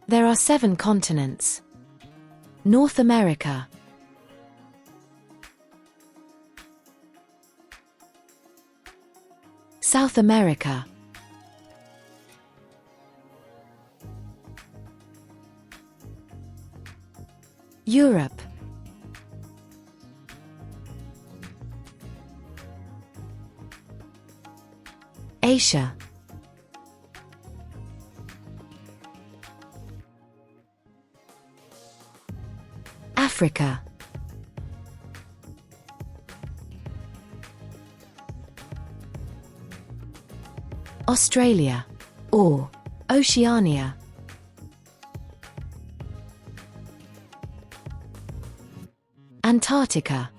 There are 7 continents. North America, South America, Europe, Asia, Africa, Australia, or Oceania, Antarctica.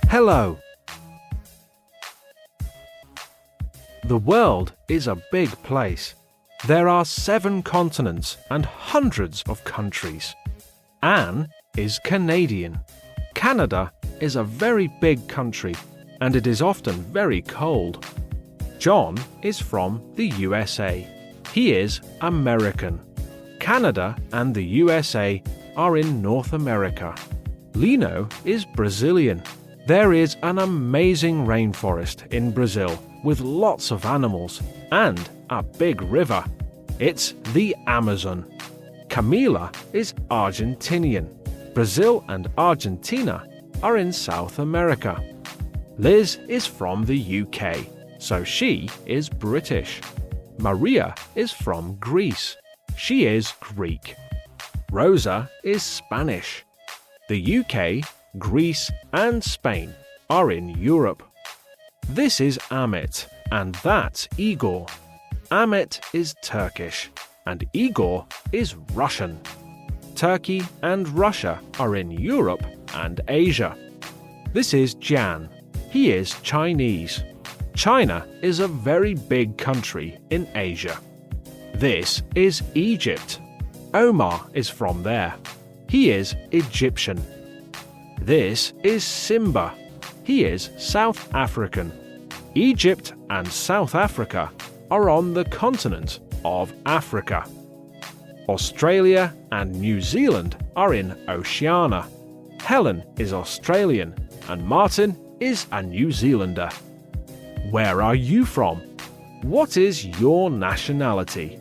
Hello. The world is a big place. There are 7 continents and hundreds of countries. Anne is Canadian. Canada is a very big country, and it is often very cold. John is from the USA. He is American. Canada and the USA are in North America. Lino is Brazilian. There is an amazing rainforest in Brazil with lots of animals and a big river. It's the Amazon. Camila is Argentinian. Brazil and Argentina are in South America. Liz is from the UK, so she is British. Maria is from Greece. She is Greek. Rosa is Spanish. The UK, Greece and Spain are in Europe. This is Ahmet, and that's Igor. Ahmet is Turkish, and Igor is Russian. Turkey and Russia are in Europe and Asia. This is Jan. He is Chinese. China is a very big country in Asia. This is Egypt. Omar is from there. He is Egyptian. This is Simba. He is South African. Egypt and South Africa are on the continent of Africa. Australia and New Zealand are in Oceania. Helen is Australian and Martin is a New Zealander. Where are you from? What is your nationality?